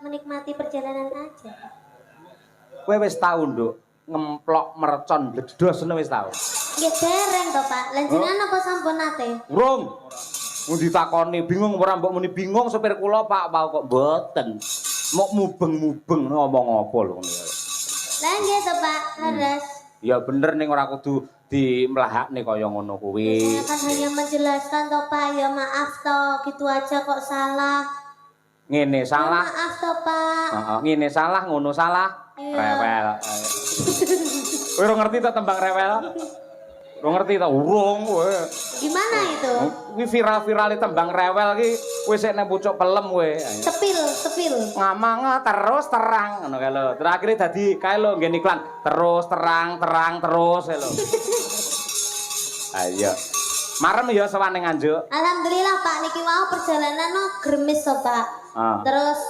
menikmati perjalanan aja. Kowe wis tau nduk ngemplok mercon bledhos ngono wis tau. Nggih dereng to, Pak. Lan jenengan apa sampun nate? Urung. Mun ditakoni bingung ora mbok muni bingung sopir kula Pak kok mboten. Mok mubeng-mubeng ngomong apa lho ngono. Lah nggih to, Pak. Leres. Ya bener ning ora kudu dimlahakne kaya ngono kuwi. Saya kan hanya menjelaskan to, Pak. Ya maaf to, gitu aja kok salah. Ngene salah. Ya, maaf to, Pak. Heeh, ngene salah ngono salah. Iya. Rewel. Kowe ora ngerti ta tembang rewel? Ora ngerti ta? Urung kowe. Gimana itu? Kuwi viral-virale tembang rewel ki kowe sik nang pucuk pelem kowe. Sepil. Ngamang terus terang ngono kae lho. Terus akhire dadi kae lho nggen iklan terus terang terus kae lho. Ayo. Marem ya sawane nganjuk. Alhamdulillah Pak niki wau perjalanan no gremis to, Pak. Ah. Terus